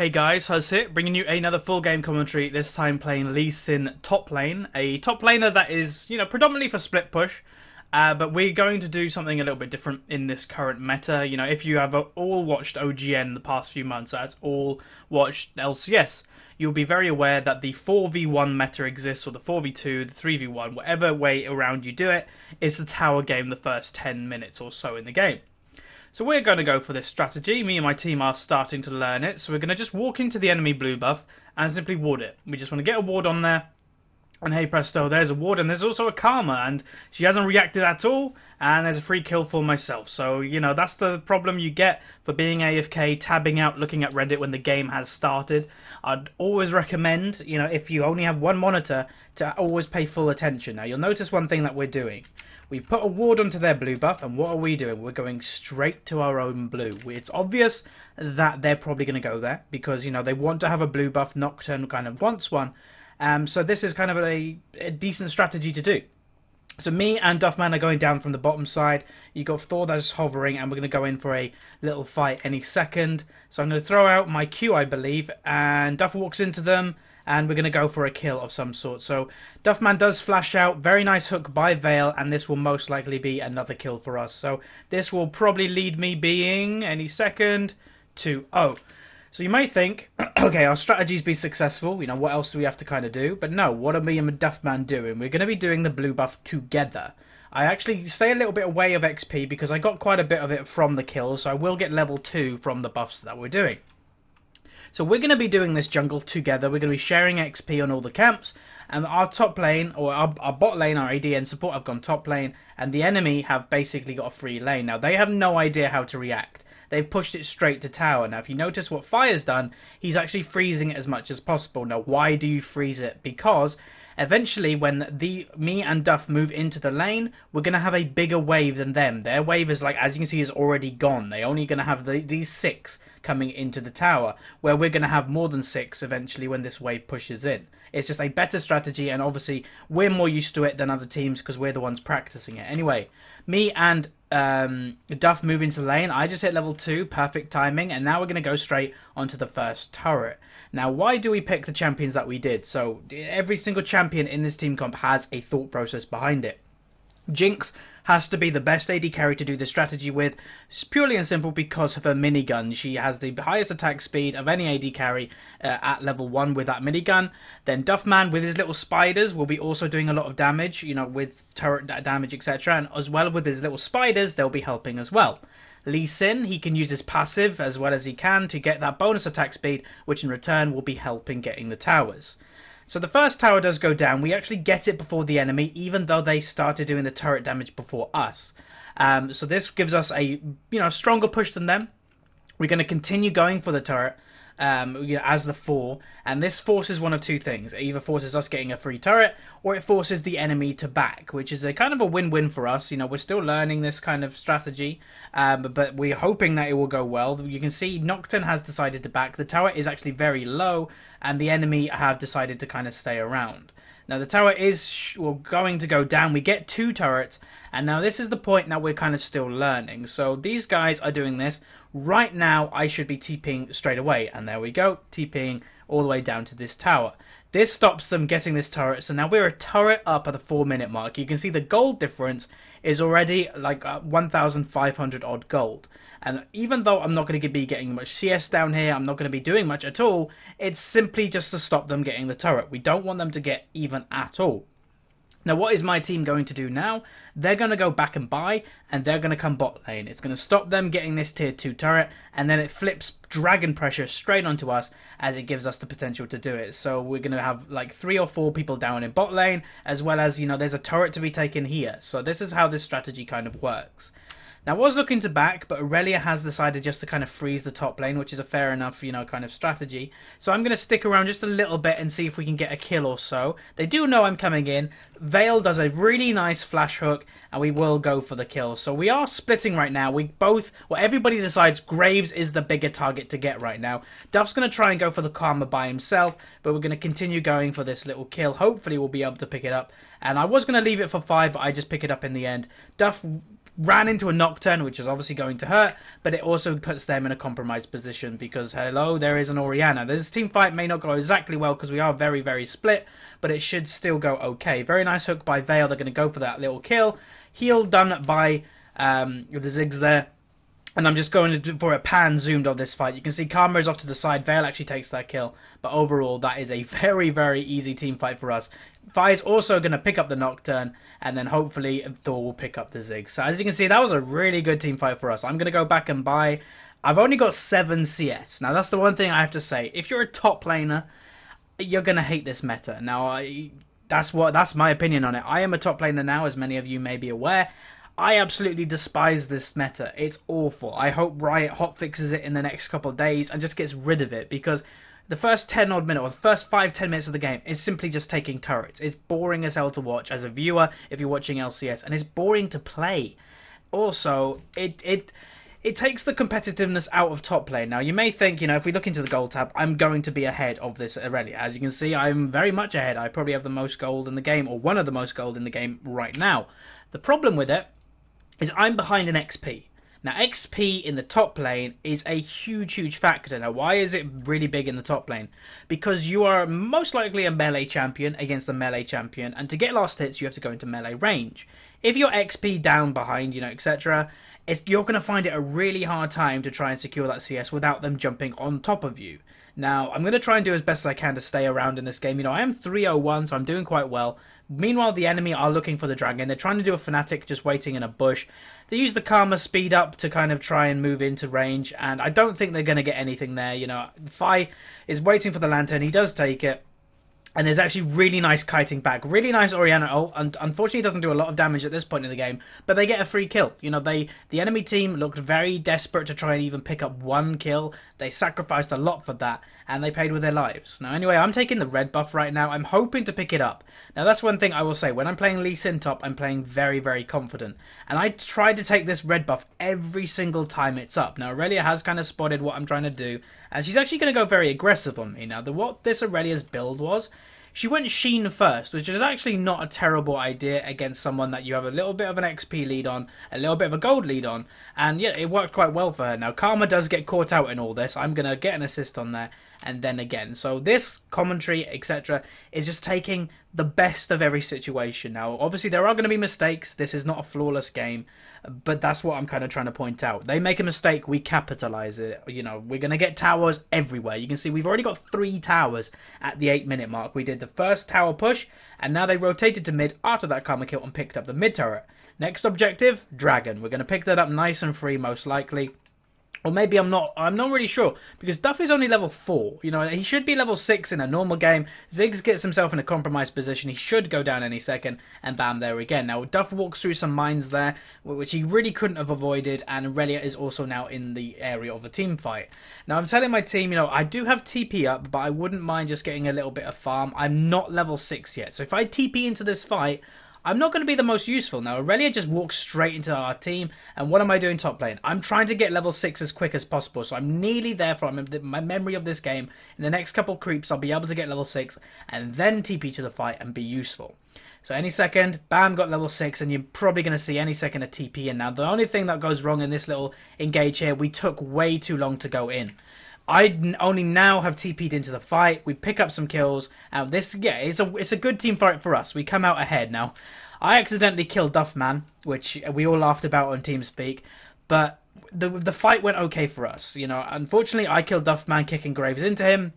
Hey guys, Huzz here, bringing you another full game commentary, this time playing Lee Sin top lane. A top laner that is, predominantly for split push, but we're going to do something a little bit different in this current meta. If you have all watched OGN the past few months, that's all watched LCS, you'll be very aware that the 4v1 meta exists, or the 4v2, the 3v1, whatever way around you do it, is the tower game the first 10 minutes or so in the game. So we're going to go for this strategy. Me and my team are starting to learn it. So we're going to just walk into the enemy blue buff and simply ward it. We just want to get a ward on there. And hey presto, there's a ward. And there's also a Karma. And she hasn't reacted at all. And there's a free kill for myself. So, that's the problem you get for being AFK, tabbing out, looking at Reddit when the game has started. I'd always recommend, if you only have one monitor, to always pay full attention. Now, you'll notice one thing that we're doing. We've put a ward onto their blue buff, and what are we doing? We're going straight to our own blue. It's obvious that they're probably going to go there, because, they want to have a blue buff. Nocturne kind of wants one. So this is kind of a decent strategy to do. So me and Duffman are going down from the bottom side. You've got Thor that's hovering, and we're going to go in for a little fight any second. So I'm going to throw out my Q, I believe, and Duff walks into them. And we're going to go for a kill of some sort. So Duffman does flash out. Very nice hook by Vale. And this will most likely be another kill for us. So this will probably lead me being, any second, 2-0. So you may think, okay, our strategies be successful. What else do we have to kind of do? But no, what are me and Duffman doing? We're going to be doing the blue buff together. I actually stay a little bit away of XP because I got quite a bit of it from the kills. So I will get level 2 from the buffs that we're doing. So we're going to be doing this jungle together. We're going to be sharing XP on all the camps. And our top lane, or our bot lane, our AD and support have gone top lane. And the enemy have basically got a free lane. Now, they have no idea how to react. They've pushed it straight to tower. Now, if you notice what Fire's done, he's actually freezing it as much as possible. Now, why do you freeze it? Because eventually, when me and Duff move into the lane, we're going to have a bigger wave than them. Their wave is, as you can see, is already gone. They're only going to have these 6 coming into the tower, where we're going to have more than 6 eventually when this wave pushes in. It's just a better strategy, and obviously we're more used to it than other teams because we're the ones practicing it. Anyway, me and Duff move into the lane. I just hit level 2, perfect timing, and now we're going to go straight onto the first turret. Now, why do we pick the champions that we did? So, every single champion in this team comp has a thought process behind it. Jinx has to be the best AD carry to do this strategy with. It's purely and simple because of her minigun. She has the highest attack speed of any AD carry at level 1 with that minigun. Then Duffman with his little spiders will be also doing a lot of damage, with turret damage, etc. And as well with his little spiders, they'll be helping as well. Lee Sin, he can use his passive as well as he can to get that bonus attack speed, which in return will be helping getting the towers. So the first tower does go down. We actually get it before the enemy, even though they started doing the turret damage before us. So this gives us a stronger push than them. We're going to continue going for the turret as the 4, and this forces one of two things. It either forces us getting a free turret, or it forces the enemy to back, which is a kind of a win-win for us. We're still learning this kind of strategy, but we're hoping that it will go well. You can see Nocturne has decided to back. The tower is actually very low, and the enemy have decided to kind of stay around. Now the tower is going to go down. We get 2 turrets, and now this is the point that we're kind of still learning. So these guys are doing this. Right now I should be TPing straight away, and there we go, TPing all the way down to this tower. This stops them getting this turret, so now we're a turret up at the 4-minute mark. You can see the gold difference is already like 1,500 odd gold. And even though I'm not going to be getting much CS down here, I'm not going to be doing much at all, it's simply just to stop them getting the turret. We don't want them to get even at all. Now, what is my team going to do now? They're going to go back and buy, and they're going to come bot lane. It's going to stop them getting this tier 2 turret, and then it flips dragon pressure straight onto us as it gives us the potential to do it. So we're going to have like 3 or 4 people down in bot lane, as well as, there's a turret to be taken here. So this is how this strategy kind of works. Now, I was looking to back, but Aurelia has decided just to kind of freeze the top lane, which is a fair enough, kind of strategy. So I'm going to stick around just a little bit and see if we can get a kill or so. They do know I'm coming in. Vale does a really nice flash hook, and we will go for the kill. So we are splitting right now. Everybody decides Graves is the bigger target to get right now. Duff's going to try and go for the Karma by himself, but we're going to continue going for this little kill. Hopefully we'll be able to pick it up. And I was going to leave it for 5, but I just pick it up in the end. Duff ran into a Nocturne, which is obviously going to hurt, but it also puts them in a compromised position because, hello, there is an Orianna. This team fight may not go exactly well because we are very, very split, but it should still go okay. Very nice hook by Vale. They're going to go for that little kill. Heal done by the Ziggs there. And I'm just going for a pan zoomed of this fight. You can see Karma is off to the side. Vale actually takes that kill. But overall, that is a very, very easy team fight for us. Vi's also going to pick up the Nocturne. And then hopefully Thor will pick up the Ziggs. So as you can see, that was a really good team fight for us. I'm going to go back and buy. I've only got 7 CS. Now, that's the one thing I have to say. If you're a top laner, you're going to hate this meta. Now, that's my opinion on it. I am a top laner now, as many of you may be aware. I absolutely despise this meta. It's awful. I hope Riot hotfixes it in the next couple of days and just gets rid of it, because the first 10 odd minutes, or the first 5-10 minutes of the game is simply just taking turrets. It's boring as hell to watch as a viewer if you're watching LCS, and it's boring to play. Also, it takes the competitiveness out of top lane. Now, you may think, if we look into the gold tab, I'm going to be ahead of this Aurelia. As you can see, I'm very much ahead. I probably have the most gold in the game, or one of the most gold in the game right now. The problem with it is I'm behind in XP. Now, XP in the top lane is a huge, huge factor. Now, why is it really big in the top lane? Because you are most likely a melee champion against a melee champion, and to get last hits, you have to go into melee range. If you're XP down behind, etc., you're going to find it a really hard time to try and secure that CS without them jumping on top of you. Now, I'm going to try and do as best as I can to stay around in this game. I am 301, so I'm doing quite well. Meanwhile, the enemy are looking for the dragon. They're trying to do a Fnatic, just waiting in a bush. They use the Karma speed up to kind of try and move into range, and I don't think they're going to get anything there. Fi is waiting for the Lantern. He does take it. And there's actually really nice kiting back. Really nice Orianna ult. And unfortunately, it doesn't do a lot of damage at this point in the game. But they get a free kill. The enemy team looked very desperate to try and even pick up one kill. They sacrificed a lot for that. And they paid with their lives. Now, anyway, I'm taking the red buff right now. I'm hoping to pick it up. Now, that's one thing I will say. When I'm playing Lee Sin top, I'm playing very, very confident. And I try to take this red buff every single time it's up. Now, Aurelia has kind of spotted what I'm trying to do. And she's actually going to go very aggressive on me. Now, what this Aurelia's build was, she went Sheen first, which is actually not a terrible idea against someone that you have a little bit of an XP lead on, a little bit of a gold lead on, and yeah, it worked quite well for her. Now, Karma does get caught out in all this. I'm going to get an assist on there, and then again. So this commentary, etc., is just taking the best of every situation. Now, obviously, there are going to be mistakes. This is not a flawless game, but that's what I'm kind of trying to point out. They make a mistake, we capitalize it. We're going to get towers everywhere. You can see we've already got 3 towers at the 8-minute mark. We did the first tower push, and now they rotated to mid after that Karma kill and picked up the mid turret. Next objective, Dragon. We're going to pick that up nice and free, most likely. Or maybe I'm not really sure, because Duff is only level 4. He should be level 6 in a normal game. Ziggs gets himself in a compromised position. He should go down any second, and bam, there again. Now, Duff walks through some mines there, which he really couldn't have avoided, and Aurelia is also now in the area of the team fight. Now, I'm telling my team, I do have TP up, but I wouldn't mind just getting a little bit of farm. I'm not level 6 yet, so if I TP into this fight, I'm not going to be the most useful. Now, Aurelia just walks straight into our team, and what am I doing top lane? I'm trying to get level 6 as quick as possible, so I'm nearly there from my memory of this game. In the next couple of creeps, I'll be able to get level 6, and then TP to the fight and be useful. So any second, bam, got level 6, and you're probably going to see any second a TP in. Now, the only thing that goes wrong in this little engage here, we took way too long to go in. I only now have TP'd into the fight. We pick up some kills. And it's a good team fight for us. We come out ahead. Now, I accidentally killed Duffman, which we all laughed about on TeamSpeak. But the fight went okay for us. Unfortunately, I killed Duffman, kicking Graves into him.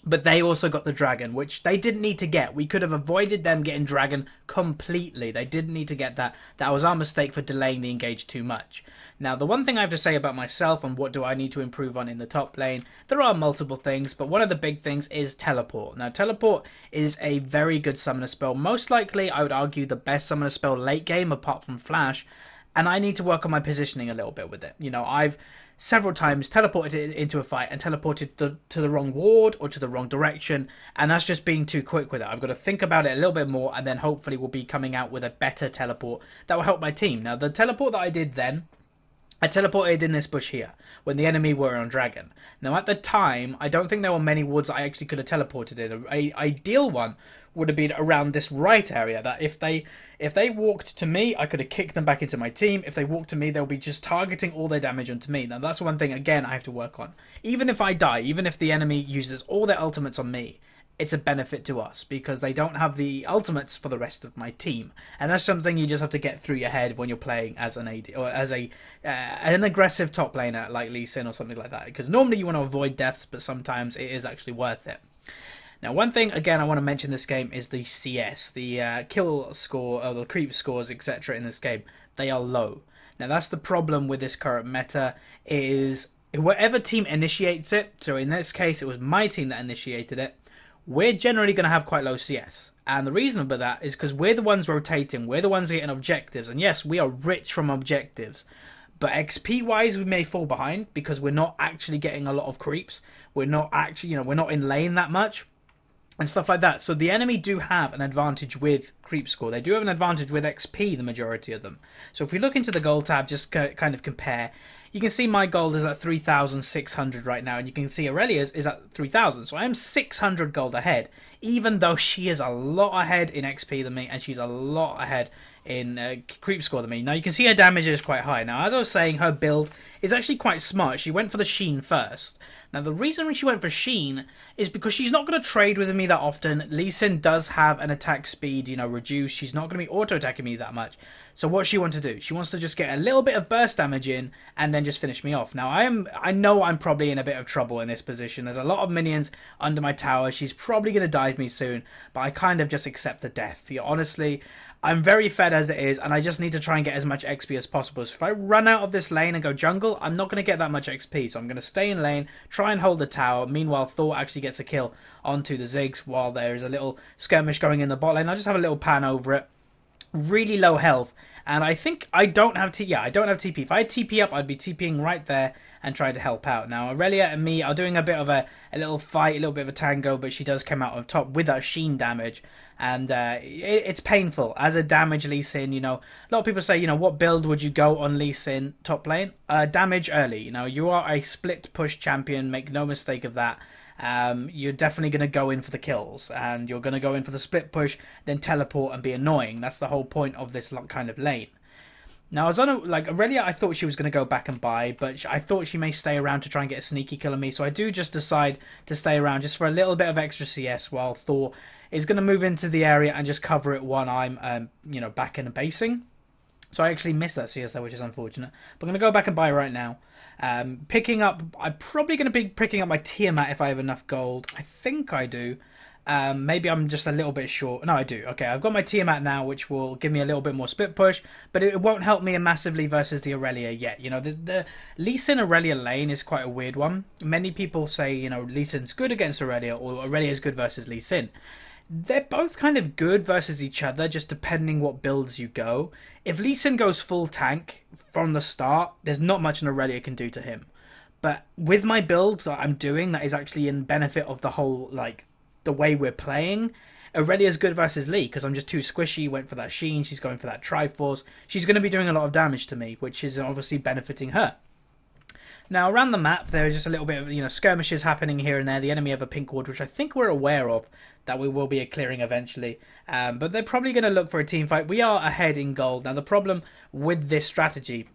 But they also got the dragon, which they didn't need to get. We could have avoided them getting dragon completely. They didn't need to get that. That was our mistake for delaying the engage too much. Now, the one thing I have to say about myself and what do I need to improve on in the top lane, there are multiple things, but one of the big things is teleport. Now, teleport is a very good summoner spell. Most likely, I would argue, the best summoner spell late game apart from Flash. And I need to work on my positioning a little bit with it. I've several times teleported into a fight and teleported to the wrong ward or to the wrong direction, and that's just being too quick with it. I've got to think about it a little bit more, and then hopefully we'll be coming out with a better teleport that will help my team. Now, the teleport that I did then I teleported in this bush here when the enemy were on dragon. Now at the time, I don't think there were many woods I actually could have teleported in. An ideal one would have been around this right area, that if they walked to me, I could have kicked them back into my team. If they walked to me, they'll be just targeting all their damage onto me. Now that's one thing, again, I have to work on. Even if I die, even if the enemy uses all their ultimates on me, it's a benefit to us because they don't have the ultimates for the rest of my team, and that's something you just have to get through your head when you're playing as an AD or as an aggressive top laner like Lee Sin or something like that. Because normally you want to avoid deaths, but sometimes it is actually worth it. Now, one thing again I want to mention this game is the CS, the kill score or the creep scores, etc. in this game. They are low. Now that's the problem with this current meta is whatever team initiates it. So in this case, it was my team that initiated it. We're generally going to have quite low CS. And the reason for that is because we're the ones rotating, we're the ones getting objectives. And yes, we are rich from objectives. But XP-wise, we may fall behind because we're not actually getting a lot of creeps. We're not actually, we're not in lane that much and stuff like that. So the enemy do have an advantage with creep score. They do have an advantage with XP, the majority of them. So if we look into the gold tab, just kind of compare, you can see my gold is at 3,600 right now, and you can see Aurelia's is at 3,000. So I am 600 gold ahead, even though she is a lot ahead in XP than me, and she's a lot ahead in creep score than me. Now you can see her damage is quite high. Now as I was saying, her build is actually quite smart. She went for the Sheen first. Now the reason she went for Sheen is because she's not going to trade with me that often. Lee Sin does have an attack speed, reduced. She's not going to be auto-attacking me that much. So what she wants to do? She wants to just get a little bit of burst damage in and then just finish me off. Now I know I'm probably in a bit of trouble in this position. There's a lot of minions under my tower. She's probably going to dive me soon, but I kind of just accept the death. Honestly, I'm very fed as it is, and I just need to try and get as much XP as possible. So if I run out of this lane and go jungle, I'm not going to get that much XP. So I'm going to stay in lane, try and hold the tower. Meanwhile, Thor actually gets a kill onto the Ziggs while there is a little skirmish going in the bot lane. I'll just have a little pan over it. Really low health, and I think I don't have I don't have TP. If I had TP up, I'd be TPing right there and trying to help out. Now Aurelia and me are doing a bit of a little fight, a little bit of a tango, but she does come out on top with that Sheen damage, and it's painful as a damage Lee Sin. A lot of people say, what build would you go on Lee Sin top lane? Damage early. You are a split push champion. Make no mistake of that. You're definitely going to go in for the kills, and you're going to go in for the split push, then teleport and be annoying. That's the whole point of this kind of lane. Now, I was on Aurelia, I thought she was going to go back and buy, but I thought she may stay around to try and get a sneaky kill on me, so I do just decide to stay around just for a little bit of extra CS while Thor is going to move into the area and just cover it while I'm, back in basing. So I actually missed that CS there, which is unfortunate. But I'm going to go back and buy right now. I'm probably going to be picking up my Tiamat if I have enough gold. I think I do. Maybe I'm just a little bit short. No, I do. Okay, I've got my Tiamat now, which will give me a little bit more split push, but it won't help me massively versus the Aurelia yet. The Lee Sin Aurelia lane is quite a weird one. Many people say, Lee Sin's good against Aurelia, or Aurelia is good versus Lee Sin. They're both kind of good versus each other, just depending what builds you go. If Lee Sin goes full tank from the start, there's not much an Aurelia can do to him. But with my build that I'm doing, that is actually in benefit of the whole, the way we're playing, Aurelia's good versus Lee, because I'm just too squishy, went for that Sheen, she's going for that Triforce. She's going to be doing a lot of damage to me, which is obviously benefiting her. Now, around the map, there is just a little bit of, skirmishes happening here and there. The enemy have a pink ward, which I think we're aware of, that we will be clearing eventually. But they're probably going to look for a team fight. We are ahead in gold. Now, the problem with this strategy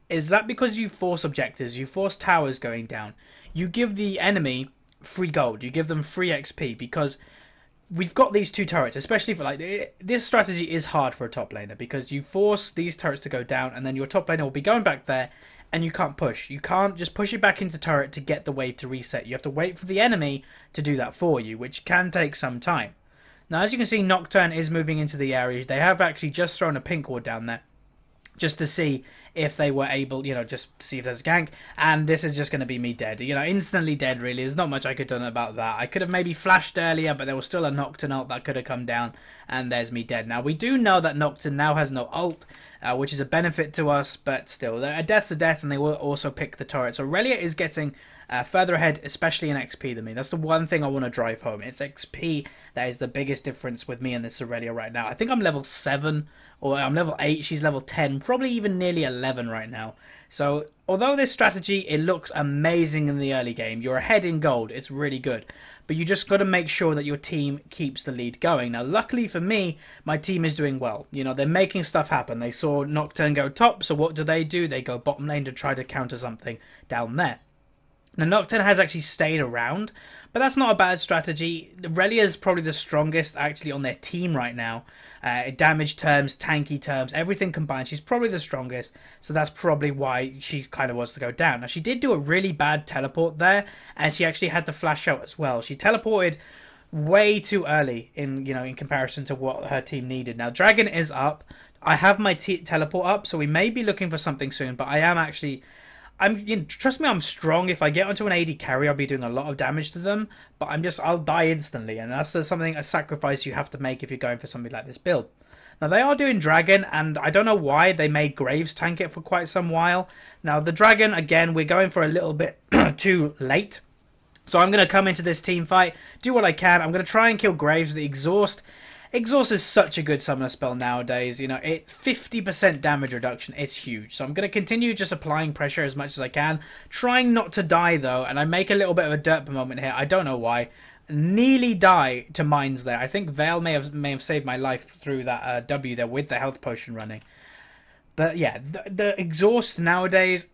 is that because you force objectives, you force towers going down, you give the enemy free gold. You give them free XP, because we've got these two turrets, especially for this strategy is hard for a top laner, because you force these turrets to go down, and then your top laner will be going back there, and you can't push. You can't just push it back into turret to get the wave to reset. You have to wait for the enemy to do that for you, which can take some time. Now, as you can see, Nocturne is moving into the area. They have actually just thrown a pink ward down there, just to see if they were able, just to see if there's a gank. And this is just going to be me dead. Instantly dead, really. There's not much I could have done about that. I could have maybe flashed earlier, but there was still a Nocturne ult that could have come down, and there's me dead. Now, we do know that Nocturne now has no ult. which is a benefit to us, but still, a death's a death, and they will also pick the turret. So Aurelia is getting further ahead, especially in XP than me. That's the one thing I want to drive home. It's XP that is the biggest difference with me and this Aurelia right now. I think I'm level 7, or I'm level 8, she's level 10, probably even nearly 11 right now. So, although this strategy, it looks amazing in the early game, you're ahead in gold, it's really good. But you just got to make sure that your team keeps the lead going. Now, luckily for me, my team is doing well. You know, they're making stuff happen. They saw Nocturne go top, so what do? They go bottom lane to try to counter something down there. Now, Nocturne has actually stayed around, but that's not a bad strategy. Aurelia is probably the strongest actually on their team right now. Damage terms, tanky terms, everything combined. She's probably the strongest, so that's probably why she kind of wants to go down. Now, she did do a really bad teleport there, and she actually had to flash out as well. She teleported way too early in comparison to what her team needed. Now, Dragon is up. I have my teleport up, so we may be looking for something soon, but I am actually... trust me, I'm strong. If I get onto an AD carry, I'll be doing a lot of damage to them. But I'll die instantly, and that's a sacrifice you have to make if you're going for something like this build. Now, they are doing Dragon, and I don't know why they made Graves tank it for quite some while. Now, the Dragon, again, we're going for a little bit too late. So I'm going to come into this team fight, do what I can. I'm going to try and kill Graves with the Exhaust. Exhaust is such a good summoner spell nowadays. You know, it's 50% damage reduction. It's huge. So I'm going to continue just applying pressure as much as I can. Trying not to die, though. And I make a little bit of a derp moment here. I don't know why. Nearly die to mines there. I think Veil may have saved my life through that W there with the health potion running. But yeah, the Exhaust nowadays...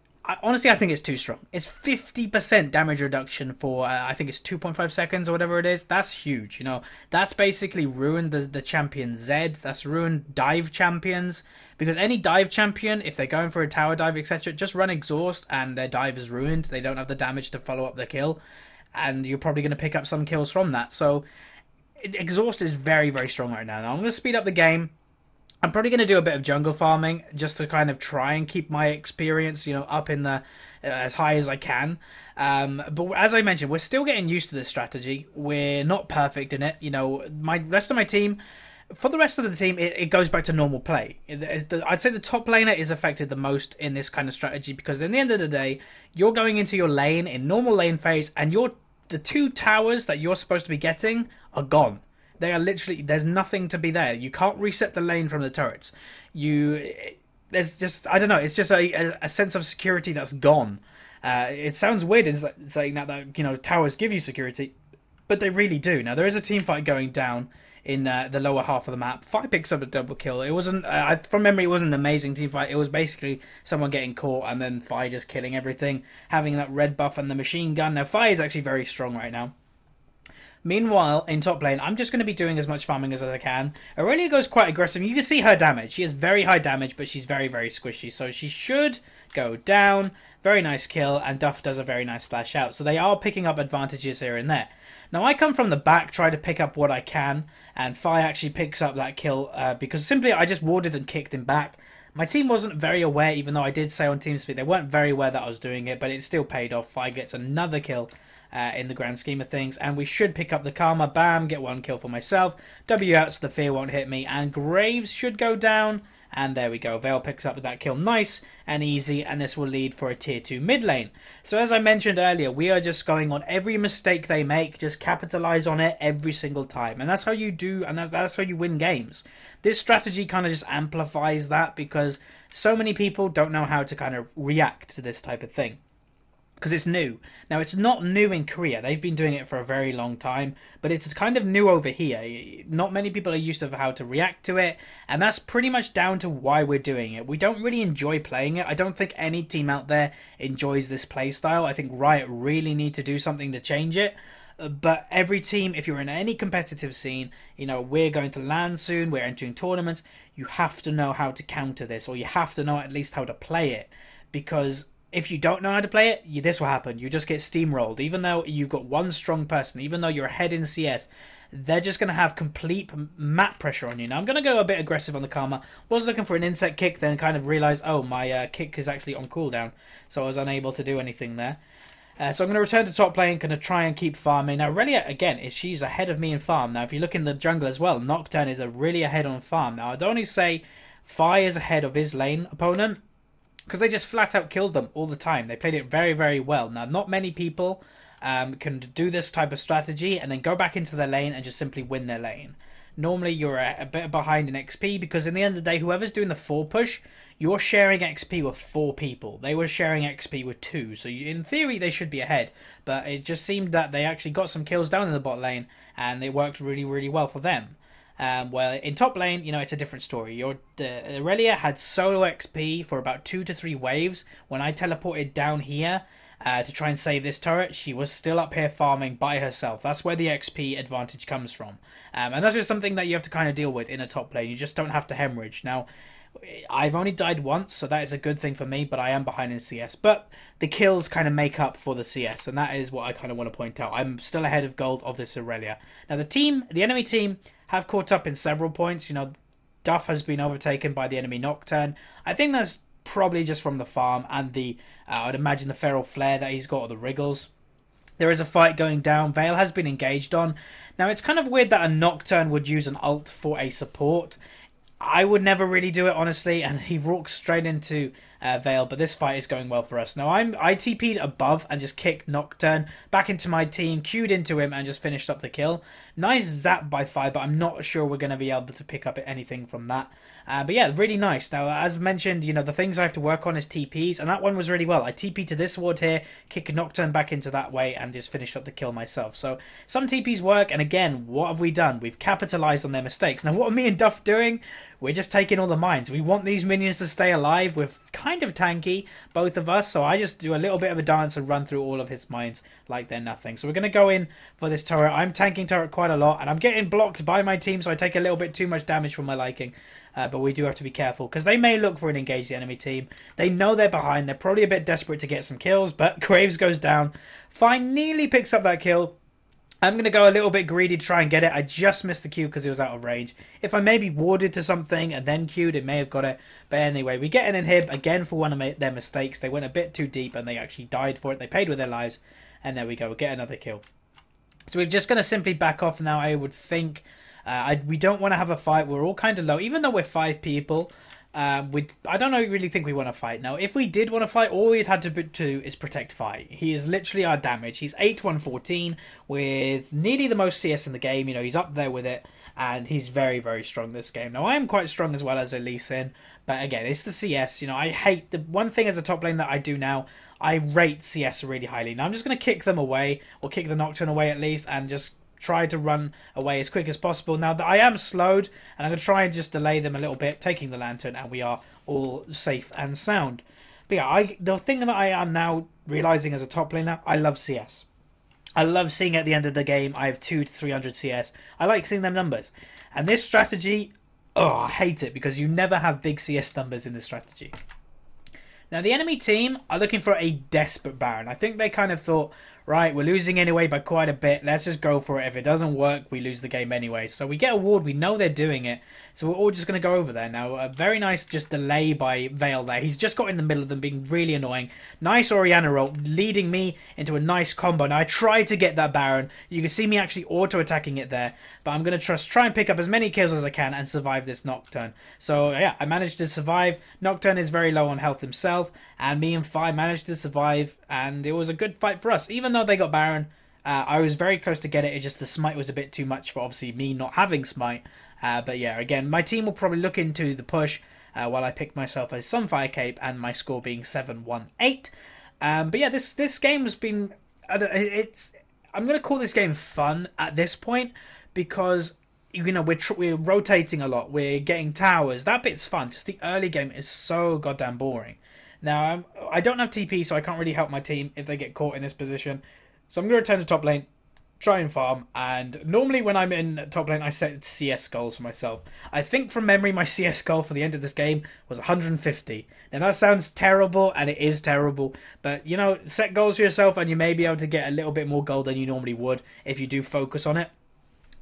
Honestly, I think it's too strong. It's 50% damage reduction for, I think it's 2.5 seconds or whatever it is. That's huge, you know. That's basically ruined the champion Zed. That's ruined dive champions. Because any dive champion, if they're going for a tower dive, etc., just run Exhaust and their dive is ruined. They don't have the damage to follow up the kill. And you're probably going to pick up some kills from that. So, Exhaust is very, very strong right now. Now, I'm going to speed up the game. I'm probably going to do a bit of jungle farming just to kind of try and keep my experience, you know, up in the as high as I can. But as I mentioned, we're still getting used to this strategy. We're not perfect in it. You know, my rest of my team, for the rest of the team, it goes back to normal play. I'd say the top laner is affected the most in this kind of strategy because at the end of the day, you're going into your lane in normal lane phase and the 2 towers that you're supposed to be getting are gone. They are literally, there's nothing to be there. You can't reset the lane from the turrets. There's just, I don't know, it's just a sense of security that's gone. It sounds weird in saying that, you know, towers give you security, but they really do. Now, there is a team fight going down in the lower half of the map. Fi picks up a double kill. It wasn't, from memory, it wasn't an amazing team fight. It was basically someone getting caught and then Fi just killing everything, having that red buff and the machine gun. Now, Fi is actually very strong right now. Meanwhile, in top lane, I'm just going to be doing as much farming as I can. Aurelia goes quite aggressive. You can see her damage. She has very high damage, but she's very, very squishy. So she should go down. Very nice kill, and Duff does a very nice flash out. So they are picking up advantages here and there. Now, I come from the back, try to pick up what I can, and Fi actually picks up that kill because simply I just warded and kicked him back. My team wasn't very aware, even though I did say on TeamSpeak they weren't very aware that I was doing it, but it still paid off. Fi gets another kill. In the grand scheme of things, and we should pick up the Karma. Bam, get 1 kill for myself. W out so the fear won't hit me, and Graves should go down, and there we go. Veil picks up with that kill, nice and easy, and this will lead for a tier 2 mid lane. So as I mentioned earlier, we are just going on every mistake they make, just capitalize on it every single time, and that's how you do, and that's how you win games. This strategy kind of just amplifies that because so many people don't know how to kind of react to this type of thing. Because it's new. Now, it's not new in Korea. They've been doing it for a very long time. But it's kind of new over here. Not many people are used to how to react to it. And that's pretty much down to why we're doing it. We don't really enjoy playing it. I don't think any team out there enjoys this playstyle. I think Riot really need to do something to change it. But every team, if you're in any competitive scene, you know, we're going to LAN soon. We're entering tournaments. You have to know how to counter this. Or you have to know at least how to play it. Because... if you don't know how to play it, this will happen. You just get steamrolled. Even though you've got one strong person, even though you're ahead in CS, they're just going to have complete map pressure on you. Now, I'm going to go a bit aggressive on the Karma. Was looking for an insect kick, then kind of realised, oh, my kick is actually on cooldown. So I was unable to do anything there. So I'm going to return to top lane, going to try and keep farming. Now, Aurelia, again, she's ahead of me in farm. Now, if you look in the jungle as well, Nocturne is really ahead on farm. Now, I'd only say... fires ahead of his lane opponent, because they just flat out killed them all the time. They played it very, very well. Now, not many people can do this type of strategy and then go back into their lane and just simply win their lane. Normally, you're a bit behind in XP, because in the end of the day, whoever's doing the 4 push, you're sharing XP with 4 people. They were sharing XP with 2, so in theory, they should be ahead. But it just seemed that they actually got some kills down in the bot lane, and it worked really, really well for them. Well, in top lane, it's a different story. Aurelia had solo XP for about 2 to 3 waves. When I teleported down here to try and save this turret, she was still up here farming by herself. That's where the XP advantage comes from. And that's just something that you have to kind of deal with in a top lane. You just don't have to hemorrhage. Now, I've only died once, so that is a good thing for me, but I am behind in CS. But the kills kind of make up for the CS, and that is what I kind of want to point out. I'm still ahead of gold of this Aurelia. Now, the enemy team have caught up in several points. Duff has been overtaken by the enemy Nocturne. I think that's probably just from the farm and I'd imagine the Feral Flare that he's got, or the Wriggles. There is a fight going down. Vale has been engaged on. Now, it's kind of weird that a Nocturne would use an ult for a support. I would never really do it, honestly, and he walks straight into Vale, but this fight is going well for us. Now, I TP'd above and just kicked Nocturne back into my team, queued into him, and just finished up the kill. Nice zap by 5, but I'm not sure we're going to be able to pick up anything from that. But yeah, really nice. Now, as mentioned, the things I have to work on is TPs, and that one was really well. I TP'd to this ward here, kick a Nocturne back into that way, and just finished up the kill myself. So, some TPs work, and again, what have we done? We've capitalized on their mistakes. Now, what are me and Duff doing? We're just taking all the mines. We want these minions to stay alive. We're kind of tanky, both of us, so I just do a little bit of a dance and run through all of his mines like they're nothing. So we're going to go in for this turret. I'm tanking turret quite a lot, and I'm getting blocked by my team, so I take a little bit too much damage for my liking. But we do have to be careful, because they may look for an engage the enemy team. They know they're behind. They're probably a bit desperate to get some kills, but Graves goes down. Fine nearly picks up that kill. I'm going to go a little bit greedy to try and get it. I just missed the Q because it was out of range. If I maybe warded to something and then Q'd, it may have got it. But anyway, we get an inhib again for one of their mistakes. They went a bit too deep and they actually died for it. They paid with their lives. And there we go. We get another kill. So we're just going to simply back off now, I would think. We don't want to have a fight. We're all kind of low. Even though we're 5 people, I don't really think we want to fight. Now, if we did want to fight, all we'd had to do is protect fight. He is literally our damage. He's 8-1-14 with nearly the most CS in the game. He's up there with it, and he's very, very strong this game. Now, I am quite strong as well as a Lee Sin, but again, it's the CS. I hate the one thing as a top lane that I do now. I rate CS really highly. Now, I'm just going to kick them away, or kick the Nocturne away at least, and just try to run away as quick as possible. Now that I am slowed, and I'm going to try and just delay them a little bit, taking the Lantern, and we are all safe and sound. But yeah, the thing that I am now realising as a top laner, I love CS. I love seeing at the end of the game, I have 200 to 300 CS. I like seeing them numbers. And this strategy, I hate it, because you never have big CS numbers in this strategy. Now, the enemy team are looking for a desperate Baron. I think they kind of thought, right, we're losing anyway by quite a bit. Let's just go for it. If it doesn't work, we lose the game anyway. So we get a ward. We know they're doing it. So we're all just going to go over there. Now, a very nice just delay by Vale there. He's just got in the middle of them, being really annoying. Nice Orianna roll, leading me into a nice combo. Now, I tried to get that Baron. You can see me actually auto-attacking it there. But I'm going to try and pick up as many kills as I can and survive this Nocturne. So, yeah, I managed to survive. Nocturne is very low on health himself. And me and Fi managed to survive. And it was a good fight for us. Even though they got Baron, I was very close to get it. It's just the smite was a bit too much for obviously me not having smite. But yeah, again, my team will probably look into the push while I pick myself a Sunfire Cape and my score being 7-1-8. But yeah, this game has been... I'm going to call this game fun at this point because... we're rotating a lot. We're getting towers. That bit's fun. Just the early game is so goddamn boring. Now, I don't have TP, so I can't really help my team if they get caught in this position. So I'm going to return to top lane, try and farm. And normally when I'm in top lane, I set CS goals for myself. I think from memory, my CS goal for the end of this game was 150. Now, that sounds terrible, and it is terrible. But, set goals for yourself, and you may be able to get a little bit more gold than you normally would if you do focus on it.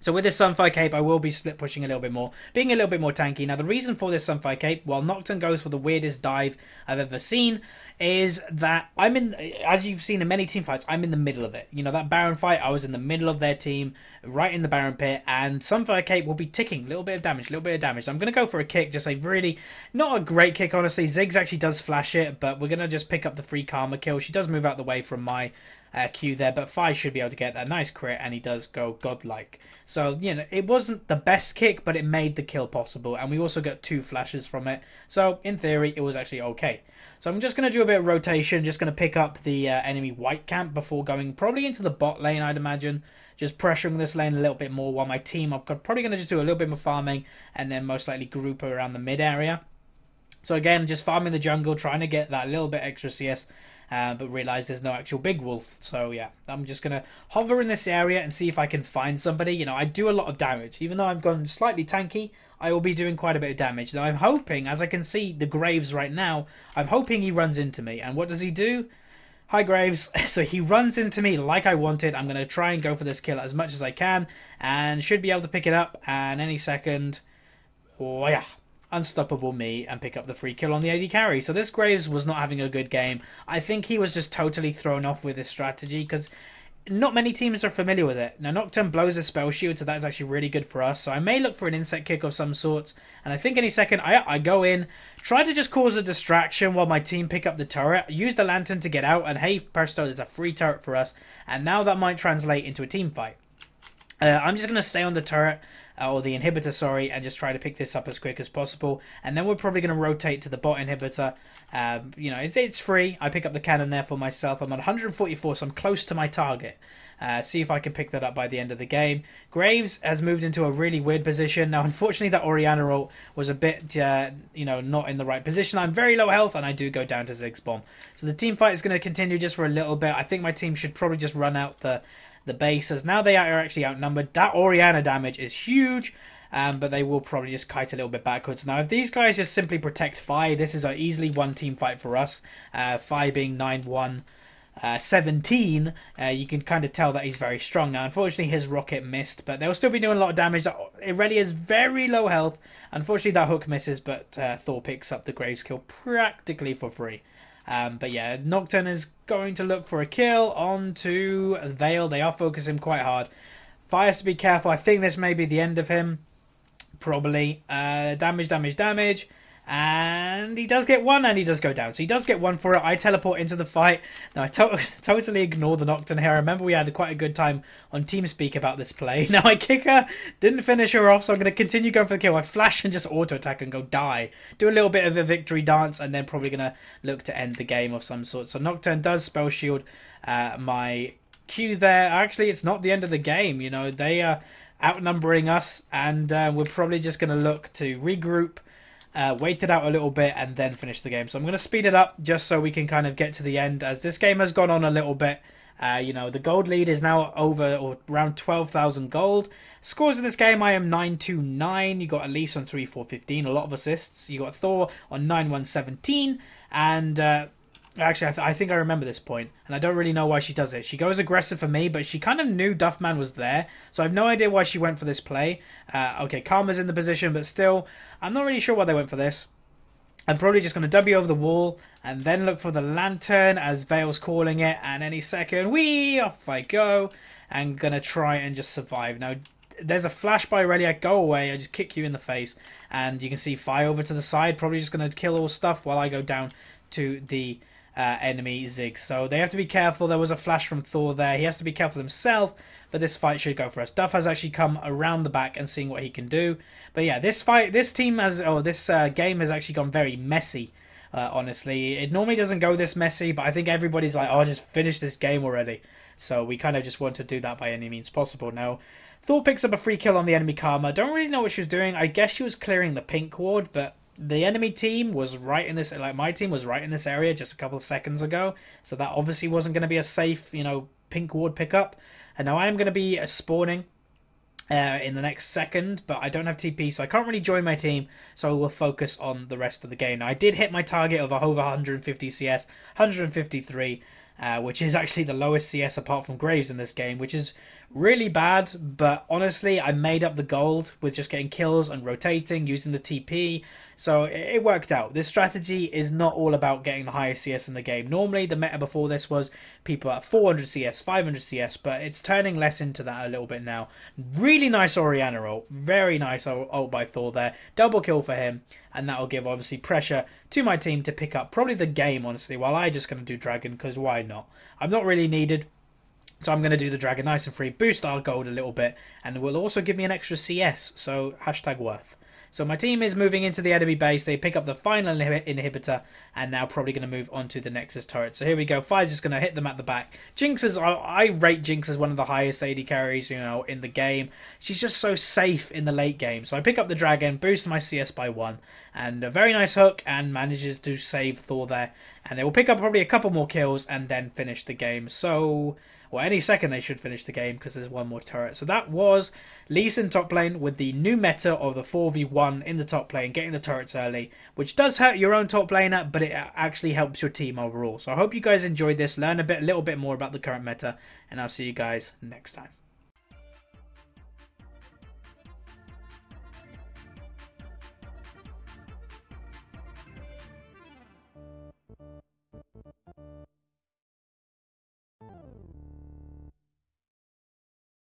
So with this Sunfire Cape, I will be split pushing a little bit more, being a little bit more tanky. Now, the reason for this Sunfire Cape, while Nocturne goes for the weirdest dive I've ever seen, is that I'm in, as you've seen in many team fights, I'm in the middle of it. You know, that Baron fight, I was in the middle of their team, right in the Baron pit, and Sunfire Cape will be ticking, little bit of damage, little bit of damage. So I'm going to go for a kick, just a really, not a great kick, honestly. Ziggs actually does flash it, but we're going to just pick up the free Karma kill. She does move out the way from my Q there, but Fi should be able to get that nice crit, and he does go godlike. So, you know, it wasn't the best kick, but it made the kill possible, and we also got 2 flashes from it. So, in theory, it was actually okay. So I'm just going to do a bit of rotation, just going to pick up the enemy white camp before going probably into the bot lane, I'd imagine. Just pressuring this lane a little bit more while my team, I'm probably going to just do a little bit more farming, and then most likely group around the mid area. So again, just farming the jungle, trying to get that little bit extra CS, but realise there's no actual big wolf. So yeah, I'm just going to hover in this area and see if I can find somebody. You know, I do a lot of damage. Even though I've gone slightly tanky, I will be doing quite a bit of damage. Now I'm hoping, as I can see the Graves right now, I'm hoping he runs into me. And what does he do? Hi Graves. So he runs into me like I wanted. I'm going to try and go for this kill as much as I can, and should be able to pick it up. And any second, oh yeah, unstoppable me, and pick up the free kill on the AD carry. So this Graves was not having a good game. I think he was just totally thrown off with this strategy, because not many teams are familiar with it. Now Nocturne blows a spell shield, so that is actually really good for us. So I may look for an insect kick of some sort, and I think any second I go in, try to just cause a distraction while my team pick up the turret, use the lantern to get out, and hey presto, there's a free turret for us. And now that might translate into a team fight. I'm just going to stay on the turret, or the inhibitor, sorry, and just try to pick this up as quick as possible. And then we're probably going to rotate to the bot inhibitor. You know, it's free. I pick up the cannon there for myself. I'm at 144, so I'm close to my target. See if I can pick that up by the end of the game. Graves has moved into a really weird position. Now, unfortunately, that Orianna ult was a bit, you know, not in the right position. I'm very low health, and I do go down to Ziggs bomb. So the team fight is going to continue just for a little bit. I think my team should probably just run out the base, as now they are actually outnumbered. That Orianna damage is huge, but they will probably just kite a little bit backwards. Now, if these guys just simply protect Fi, this is an easily one team fight for us. Fi being 9-1, 17, you can kind of tell that he's very strong. Now, unfortunately, his rocket missed, but they'll still be doing a lot of damage. Irelia is very low health. Unfortunately, that hook misses, but Thor picks up the Graves kill practically for free. But yeah, Nocturne is going to look for a kill onto Vale. They are focusing him quite hard. Fi has to be careful. I think this may be the end of him. Probably. Damage. And he does get one, and he does go down. So he does get one for it. I teleport into the fight. Now, I totally ignore the Nocturne here. I remember we had quite a good time on TeamSpeak about this play. Now, I kick her, didn't finish her off, so I'm going to continue going for the kill. I flash and just auto-attack and go die. Do a little bit of a victory dance, and then probably going to look to end the game of some sort. So Nocturne does spell shield my Q there. Actually, it's not the end of the game. You know, they are outnumbering us, and we're probably just going to look to regroup, wait it out a little bit, and then finish the game. So I'm going to speed it up just so we can kind of get to the end, as this game has gone on a little bit. You know, the gold lead is now over, or around 12,000 gold. Scores in this game, I am 929. You got Elise on 3415, a lot of assists. You got Thor on 9117, and actually, I think I remember this point, and I don't really know why she does it. She goes aggressive for me, but she kind of knew Duffman was there, so I have no idea why she went for this play. Okay, Karma's in the position, but still, I'm not really sure why they went for this. I'm probably just going to W over the wall, and then look for the lantern, as Vale's calling it, and any second, whee, off I go, and going to try and just survive. Now, there's a flash by Aurelia, go away, I just kick you in the face, and you can see Fi over to the side, probably just going to kill all stuff while I go down to the enemy Ziggs. So they have to be careful. There was a flash from Thor there. He has to be careful himself, but this fight should go for us. Duff has actually come around the back and seeing what he can do. But yeah, this game has actually gone very messy. Honestly, it normally doesn't go this messy, but I think everybody's like, oh, just finish this game already. So we kind of just want to do that by any means possible. Now, Thor picks up a free kill on the enemy Karma. Don't really know what she was doing. I guess she was clearing the pink ward, but the enemy team was right in this, like my team was right in this area just a couple of seconds ago. So that obviously wasn't going to be a safe, you know, pink ward pickup. And now I am going to be spawning in the next second, but I don't have TP, so I can't really join my team. So I will focus on the rest of the game. Now, I did hit my target of over 150 CS, 153. which is actually the lowest CS apart from Graves in this game, which is really bad. But honestly, I made up the gold with just getting kills and rotating, using the TP, so it worked out. This strategy is not all about getting the highest CS in the game. Normally, the meta before this was people at 400 CS, 500 CS, but it's turning less into that a little bit now. Really nice Orianna ult. Very nice ult by Thor there. Double kill for him, and that will give, obviously, pressure to my team to pick up probably the game, honestly, while I'm just going to do Dragon, because why not? I'm not really needed, so I'm going to do the Dragon nice and free, boost our gold a little bit, and it will also give me an extra CS, so hashtag worth. So my team is moving into the enemy base. They pick up the final inhibitor, and now probably going to move on to the Nexus turret. So here we go. Fire's just going to hit them at the back. Jinx I rate Jinx as one of the highest AD carries, in the game. She's just so safe in the late game. So I pick up the Dragon, boost my CS by 1, and a very nice hook, and manages to save Thor there. And they will pick up probably a couple more kills and then finish the game. So, well, any second they should finish the game because there's one more turret. So that was Lee Sin top lane with the new meta of the 4v1 in the top lane, getting the turrets early, which does hurt your own top laner, but it actually helps your team overall. So I hope you guys enjoyed this, learn a little bit more about the current meta, and I'll see you guys next time.